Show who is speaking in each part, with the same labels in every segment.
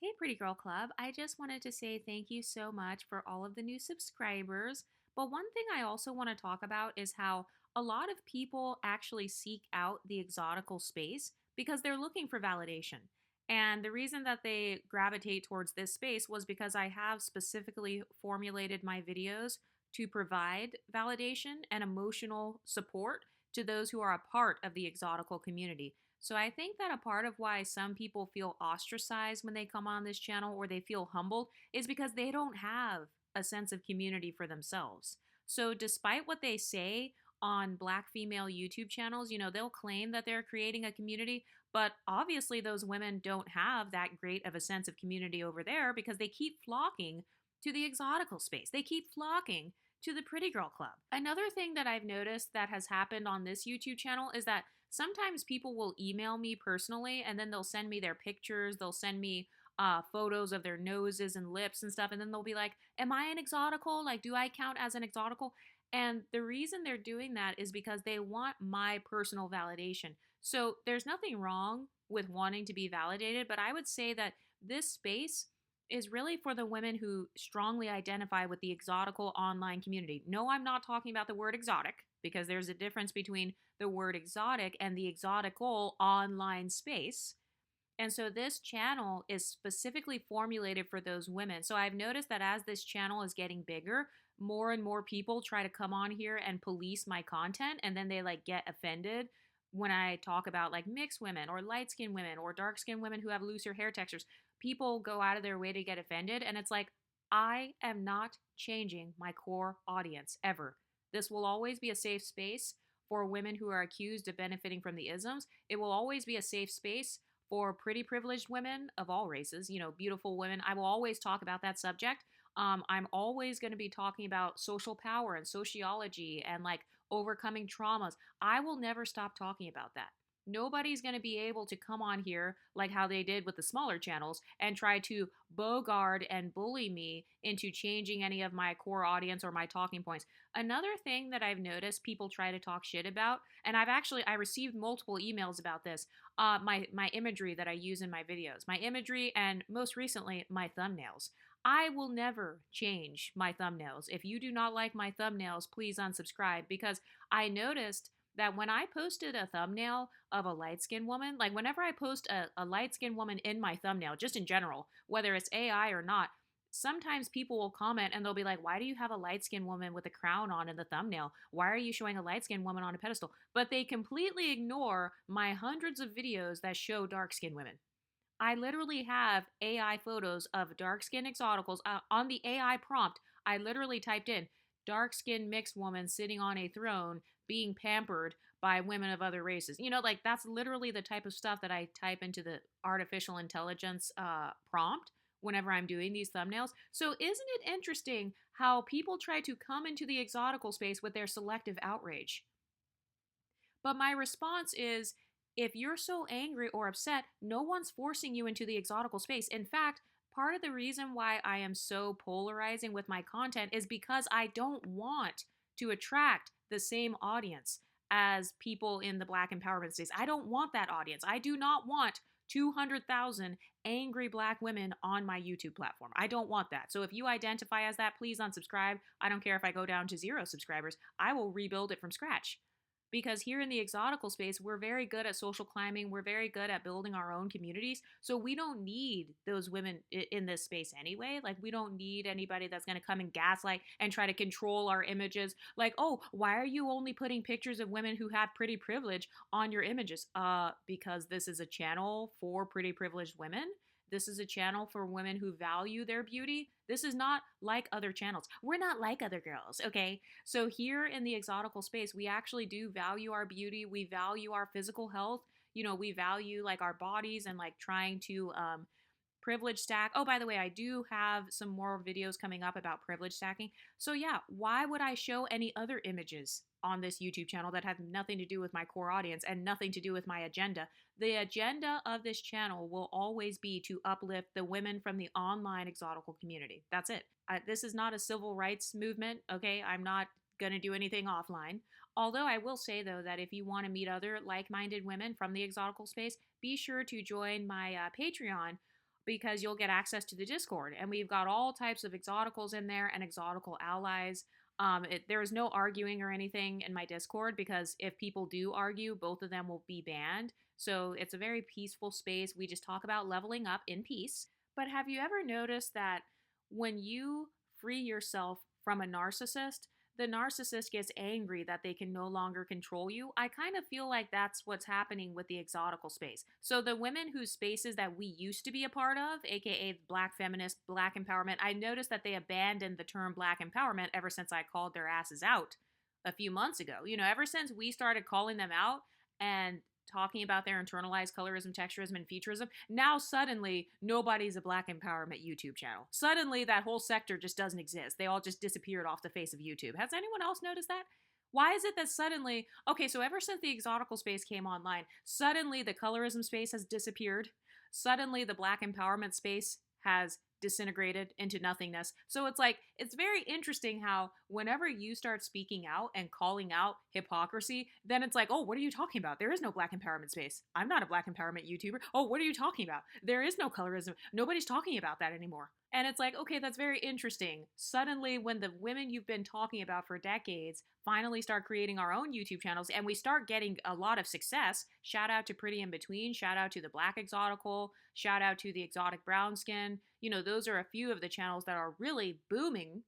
Speaker 1: Hey, Pretty Girl Club. I just wanted to say thank you so much for all of the new subscribers. But one thing I also want to talk about is how a lot of people actually seek out the exotical space because they're looking for validation. And the reason that they gravitate towards this space was because I have specifically formulated my videos to provide validation and emotional support to those who are a part of the exotical community. So I think that a part of why some people feel ostracized when they come on this channel or they feel humbled is because they don't have a sense of community for themselves. So despite what they say on black female YouTube channels, they'll claim that they're creating a community, but obviously those women don't have that great of a sense of community over there because they keep flocking to the exotical space. They keep flocking to the Pretty Girl Club. Another thing that I've noticed that has happened on this YouTube channel is that sometimes people will email me personally and then they'll send me their pictures, they'll send me photos of their noses and lips and stuff, and then they'll be like, am I an exotical? Like, do I count as an exotical? And the reason they're doing that is because they want my personal validation. So there's nothing wrong with wanting to be validated, but I would say that this space is really for the women who strongly identify with the exotical online community. No, I'm not talking about the word exotic because there's a difference between the word exotic and the exotical online space. And so this channel is specifically formulated for those women. So I've noticed that as this channel is getting bigger, more and more people try to come on here and police my content, and then they like get offended when I talk about like mixed women or light skinned women or dark skinned women who have looser hair textures. People go out of their way to get offended, and it's like, I am not changing my core audience ever. This will always be a safe space for women who are accused of benefiting from the isms. It will always be a safe space for pretty privileged women of all races, beautiful women. I will always talk about that subject. I'm always going to be talking about social power and sociology and like overcoming traumas. I will never stop talking about that. Nobody's going to be able to come on here like how they did with the smaller channels and try to bogard and bully me into changing any of my core audience or my talking points. Another thing that I've noticed people try to talk shit about, and I received multiple emails about this, my imagery that I use in my videos, my imagery, and most recently my thumbnails. I will never change my thumbnails. If you do not like my thumbnails, please unsubscribe, because I noticed that when I posted a thumbnail of a light skinned woman, like whenever I post a light skinned woman in my thumbnail, just in general, whether it's AI or not, sometimes people will comment and they'll be like, why do you have a light skinned woman with a crown on in the thumbnail? Why are you showing a light skinned woman on a pedestal? But they completely ignore my hundreds of videos that show dark skinned women. I literally have AI photos of dark skinned exoticals. On the AI prompt, I literally typed in dark skinned mixed woman sitting on a throne being pampered by women of other races. Like that's literally the type of stuff that I type into the artificial intelligence prompt whenever I'm doing these thumbnails. So isn't it interesting how people try to come into the exotical space with their selective outrage? But my response is, if you're so angry or upset, no one's forcing you into the exotical space. In fact, part of the reason why I am so polarizing with my content is because I don't want to attract the same audience as people in the Black empowerment space. I don't want that audience. I do not want 200,000 angry Black women on my YouTube platform. I don't want that. So if you identify as that, please unsubscribe. I don't care if I go down to 0 subscribers. I will rebuild it from scratch. Because here in the exotical space, we're very good at social climbing. We're very good at building our own communities. So we don't need those women in this space anyway. Like, we don't need anybody that's going to come and gaslight and try to control our images. Like, oh, why are you only putting pictures of women who have pretty privilege on your images? Because this is a channel for pretty privileged women. This is a channel for women who value their beauty. This is not like other channels. We're not like other girls, okay? So here in the exotical space, we actually do value our beauty. We value our physical health. We value like our bodies and like trying to privilege stack. Oh, by the way, I do have some more videos coming up about privilege stacking. So yeah, why would I show any other images on this YouTube channel that have nothing to do with my core audience and nothing to do with my agenda? The agenda of this channel will always be to uplift the women from the online exotical community. That's it. This is not a civil rights movement, okay? I'm not going to do anything offline. Although I will say, though, that if you want to meet other like-minded women from the exotical space, be sure to join my Patreon. because you'll get access to the Discord. And we've got all types of exoticals in there and exotical allies. There is no arguing or anything in my Discord because if people do argue, both of them will be banned. So it's a very peaceful space. We just talk about leveling up in peace. But have you ever noticed that when you free yourself from a narcissist, the narcissist gets angry that they can no longer control you? I kind of feel like that's what's happening with the exotical space. So the women whose spaces that we used to be a part of, aka black feminist, black empowerment, I noticed that they abandoned the term black empowerment ever since I called their asses out a few months ago. Ever since we started calling them out and talking about their internalized colorism, texturism, and featurism, now suddenly nobody's a black empowerment YouTube channel. Suddenly that whole sector just doesn't exist. They all just disappeared off the face of YouTube. Has anyone else noticed that? Why is it that suddenly, okay, so ever since the exotical space came online, suddenly the colorism space has disappeared. Suddenly the black empowerment space has disintegrated into nothingness. So it's like, it's very interesting how whenever you start speaking out and calling out hypocrisy, then it's like, oh, what are you talking about? There is no black empowerment space. I'm not a black empowerment YouTuber. Oh, what are you talking about? There is no colorism. Nobody's talking about that anymore. And it's like, okay, that's very interesting. Suddenly, when the women you've been talking about for decades finally start creating our own YouTube channels and we start getting a lot of success, shout out to Pretty In Between, shout out to the Black Exotical, shout out to the Exotic Brown Skin. Those are a few of the channels that are really booming,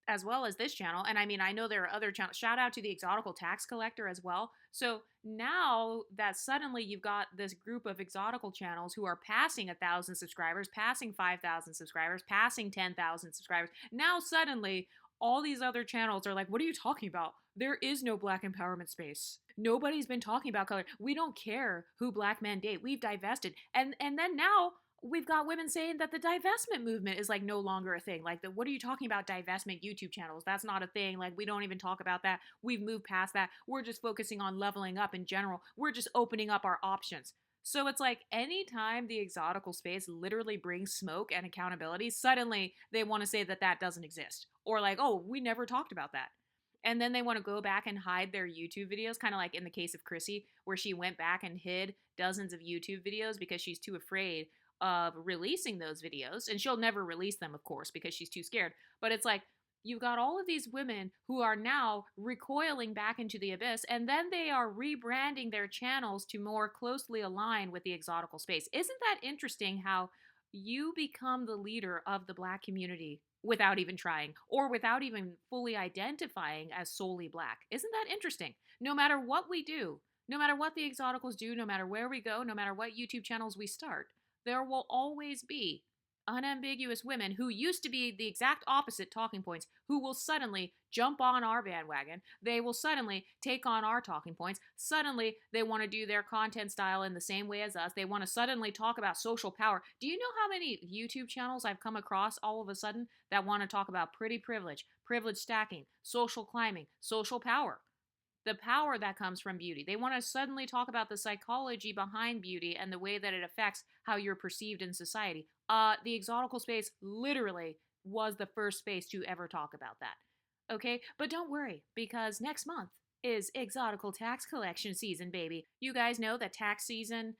Speaker 1: as well as this channel. And I mean, I know there are other channels. Shout out to the Exotical Tax Collector as well. So now that suddenly you've got this group of exotical channels who are passing 1,000 subscribers, passing 5,000 subscribers, passing 10,000 subscribers, now suddenly all these other channels are like, what are you talking about? There is no black empowerment space. Nobody's been talking about color. We don't care who black men date. We've divested. And then now we've got women saying that the divestment movement is like no longer a thing. Like, what are you talking about divestment YouTube channels? That's not a thing. Like, we don't even talk about that. We've moved past that. We're just focusing on leveling up in general. We're just opening up our options. So it's like anytime the exotical space literally brings smoke and accountability, suddenly they want to say that that doesn't exist. Or like, oh, we never talked about that. And then they want to go back and hide their YouTube videos, kind of like in the case of Chrissy, where she went back and hid dozens of YouTube videos because she's too afraid of releasing those videos. And she'll never release them, of course, because she's too scared. But it's like, you've got all of these women who are now recoiling back into the abyss, and then they are rebranding their channels to more closely align with the exotical space. Isn't that interesting how you become the leader of the black community without even trying or without even fully identifying as solely black? Isn't that interesting? No matter what we do, no matter what the exoticals do, no matter where we go, no matter what YouTube channels we start, there will always be unambiguous women who used to be the exact opposite talking points who will suddenly jump on our bandwagon. They will suddenly take on our talking points. Suddenly, they want to do their content style in the same way as us. They want to suddenly talk about social power. Do you know how many YouTube channels I've come across all of a sudden that want to talk about pretty privilege, privilege stacking, social climbing, social power? The power that comes from beauty. They want to suddenly talk about the psychology behind beauty and the way that it affects how you're perceived in society. The exotical space literally was the first space to ever talk about that. Okay? But don't worry, because next month is exotical tax collection season, baby. You guys know that tax season,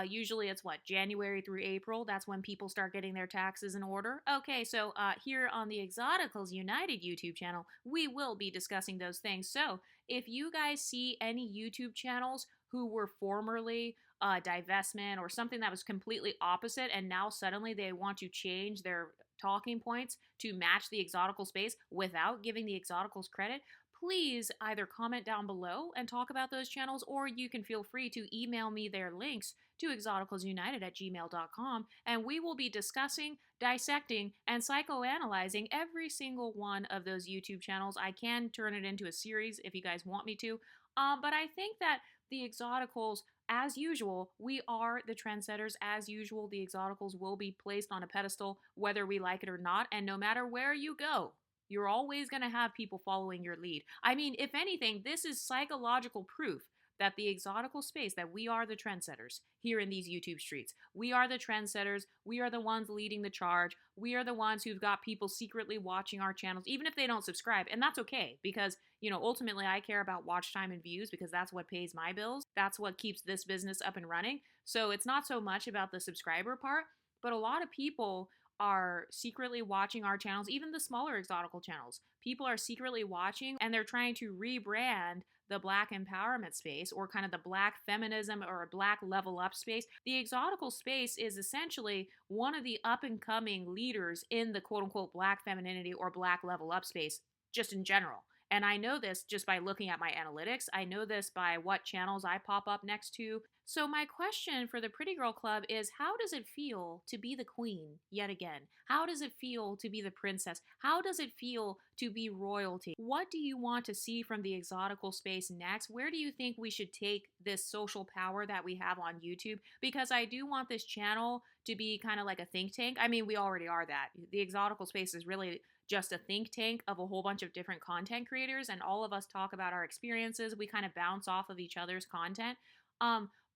Speaker 1: usually it's what, January through April? That's when people start getting their taxes in order. Okay, so here on the Exoticals United YouTube channel, we will be discussing those things. So if you guys see any YouTube channels who were formerly divestment or something that was completely opposite, and now suddenly they want to change their talking points to match the exotical space without giving the exoticals credit, please either comment down below and talk about those channels, or you can feel free to email me their links to exoticalsunited@gmail.com, and we will be discussing, dissecting, and psychoanalyzing every single one of those YouTube channels. I can turn it into a series if you guys want me to, but I think that the exoticals, as usual, we are the trendsetters. As usual, the exoticals will be placed on a pedestal, whether we like it or not, and no matter where you go, you're always going to have people following your lead. I mean, if anything, this is psychological proof that the exotical space, that we are the trendsetters here in these YouTube streets. We are the trendsetters. We are the ones leading the charge. We are the ones who've got people secretly watching our channels, even if they don't subscribe. And that's okay, because, ultimately I care about watch time and views because that's what pays my bills. That's what keeps this business up and running. So it's not so much about the subscriber part, But a lot of people are secretly watching our channels, even the smaller exotical channels. People are secretly watching and they're trying to rebrand the black empowerment space or kind of the black feminism or black level up space. The exotical space is essentially one of the up and coming leaders in the quote unquote black femininity or black level up space, just in general. And I know this just by looking at my analytics. I know this by what channels I pop up next to. So, my question for the Pretty Girl Club is, how does it feel to be the queen yet again? How does it feel to be the princess? How does it feel to be royalty? What do you want to see from the exotical space next? Where do you think we should take this social power that we have on YouTube? Because I do want this channel to be kind of like a think tank. I mean, we already are that. The exotical space is really just a think tank of a whole bunch of different content creators, and all of us talk about our experiences. We kind of bounce off of each other's content.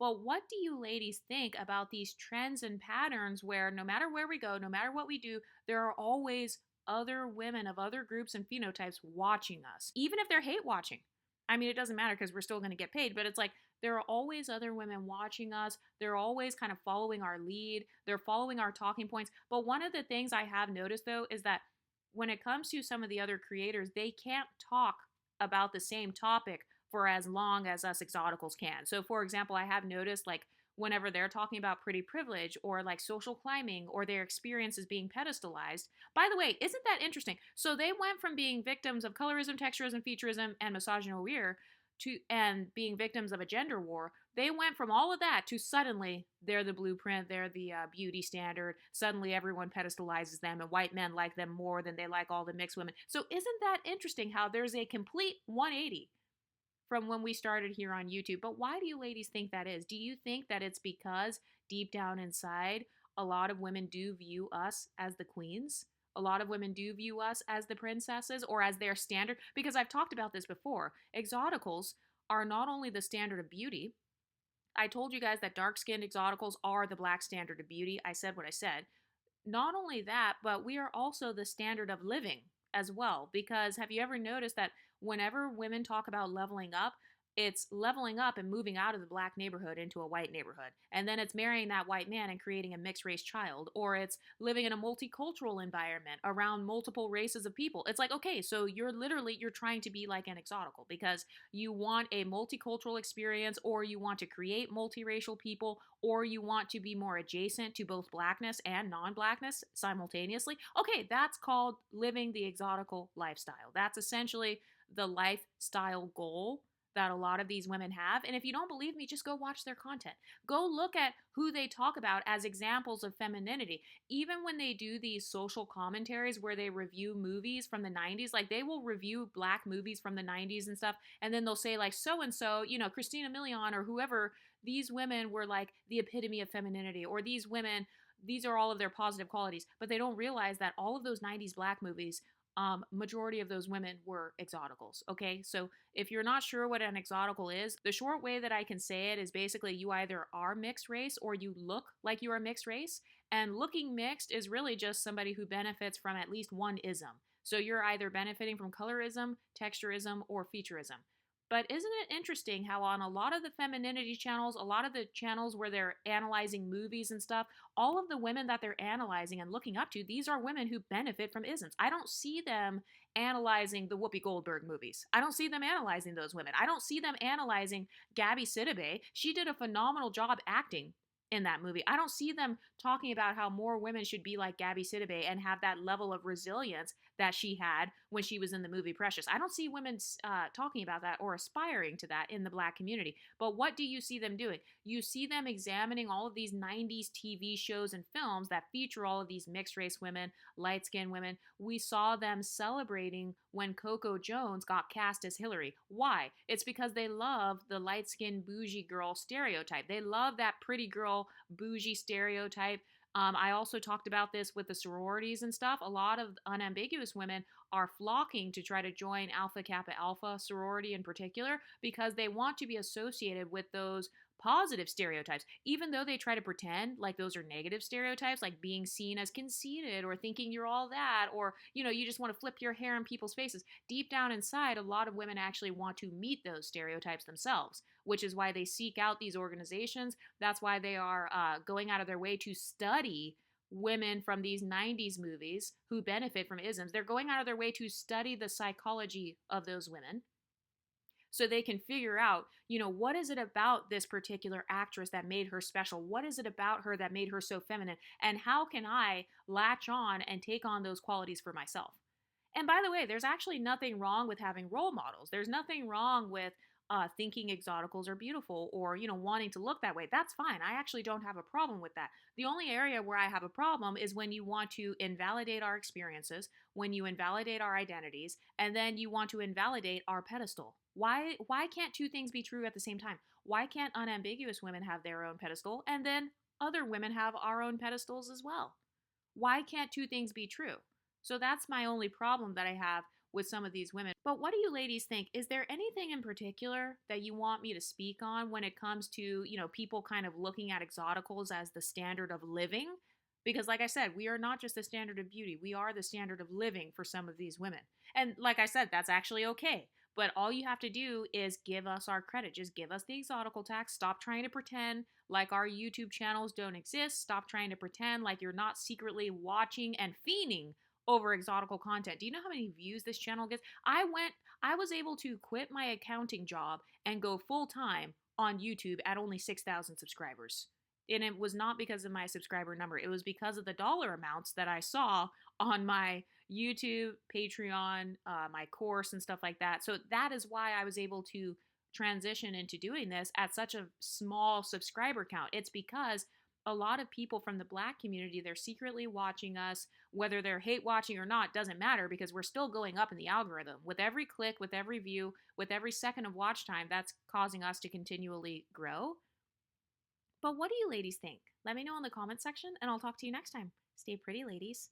Speaker 1: But what do you ladies think about these trends and patterns where no matter where we go, no matter what we do, there are always other women of other groups and phenotypes watching us, even if they're hate watching? I mean, it doesn't matter because we're still going to get paid, but it's like there are always other women watching us. They're always kind of following our lead, they're following our talking points. But one of the things I have noticed though is that when it comes to some of the other creators, they can't talk about the same topic for as long as us exoticals can. So, for example, I have noticed like whenever they're talking about pretty privilege or like social climbing or their experiences being pedestalized. By the way, isn't that interesting? So they went from being victims of colorism, texturism, featureism, and misogynoir to and being victims of a gender war. They went from all of that to suddenly they're the blueprint, they're the beauty standard. Suddenly everyone pedestalizes them, and white men like them more than they like all the mixed women. So isn't that interesting how there's a complete 180 from when we started here on YouTube? But why do you ladies think that is? Do you think that it's because deep down inside, a lot of women do view us as the queens? A lot of women do view us as the princesses or as their standard? Because I've talked about this before. Exoticals are not only the standard of beauty. I told you guys that dark skinned exoticals are the black standard of beauty. I said what I said. Not only that, but we are also the standard of living as well. Because have you ever noticed that whenever women talk about leveling up, it's leveling up and moving out of the black neighborhood into a white neighborhood. And then it's marrying that white man and creating a mixed race child. Or it's living in a multicultural environment around multiple races of people. It's like, okay, so you're trying to be like an exotical because you want a multicultural experience, or you want to create multiracial people, or you want to be more adjacent to both blackness and non-blackness simultaneously. Okay, that's called living the exotical lifestyle. That's essentially the lifestyle goal that a lot of these women have. And if you don't believe me, just go watch their content. Go look at who they talk about as examples of femininity. Even when they do these social commentaries where they review movies from the 90s, like they will review black movies from the 90s and stuff, and then they'll say like so and so, Christina Milian or whoever, these women were like the epitome of femininity, or these women, these are all of their positive qualities. But they don't realize that all of those 90s black movies, majority of those women were exoticals. Okay, so if you're not sure what an exotical is, the short way that I can say it is basically you either are mixed race or you look like you are mixed race. And looking mixed is really just somebody who benefits from at least one ism. So you're either benefiting from colorism, texturism, or featureism. But isn't it interesting how on a lot of the femininity channels, a lot of the channels where they're analyzing movies and stuff, all of the women that they're analyzing and looking up to, these are women who benefit from isms. I don't see them analyzing the Whoopi Goldberg movies. I don't see them analyzing those women. I don't see them analyzing Gabby Sidibe. She did a phenomenal job acting in that movie. I don't see them talking about how more women should be like Gabby Sidibe and have that level of resilience that she had when she was in the movie Precious. I don't see women talking about that or aspiring to that in the black community. But what do you see them doing? You see them examining all of these 90s TV shows and films that feature all of these mixed race women, light skinned women. We saw them celebrating when Coco Jones got cast as Hillary. Why? It's because they love the light skinned bougie girl stereotype. They love that pretty girl bougie stereotype. I also talked about this with the sororities and stuff. A lot of unambiguous women are flocking to try to join Alpha Kappa Alpha sorority in particular because they want to be associated with those positive stereotypes, even though they try to pretend like those are negative stereotypes, like being seen as conceited or thinking you're all that, or you just want to flip your hair in people's faces. Deep down inside, a lot of women actually want to meet those stereotypes themselves, which is why they seek out these organizations. That's why they are going out of their way to study women from these 90s movies who benefit from isms. They're going out of their way to study the psychology of those women so they can figure out, what is it about this particular actress that made her special? What is it about her that made her so feminine? And how can I latch on and take on those qualities for myself? And by the way, there's actually nothing wrong with having role models. There's nothing wrong with thinking exoticals are beautiful or, wanting to look that way. That's fine. I actually don't have a problem with that. The only area where I have a problem is when you want to invalidate our experiences, when you invalidate our identities, and then you want to invalidate our pedestal. Why can't two things be true at the same time? Why can't unambiguous women have their own pedestal and then other women have our own pedestals as well? Why can't two things be true? So that's my only problem that I have with some of these women. But what do you ladies think? Is there anything in particular that you want me to speak on when it comes to, people kind of looking at exoticals as the standard of living? Because, like I said, we are not just the standard of beauty, we are the standard of living for some of these women. And like I said, that's actually okay. But all you have to do is give us our credit. Just give us the exotical tax. Stop trying to pretend like our YouTube channels don't exist. Stop trying to pretend like you're not secretly watching and fiending over exotical content. Do you know how many views this channel gets? I was able to quit my accounting job and go full time on YouTube at only 6,000 subscribers. And it was not because of my subscriber number. It was because of the dollar amounts that I saw on my YouTube, Patreon, my course, and stuff like that. So that is why I was able to transition into doing this at such a small subscriber count. It's because a lot of people from the Black community, they're secretly watching us. Whether they're hate watching or not doesn't matter, because we're still going up in the algorithm. With every click, with every view, with every second of watch time, that's causing us to continually grow. But what do you ladies think? Let me know in the comment section, and I'll talk to you next time. Stay pretty, ladies.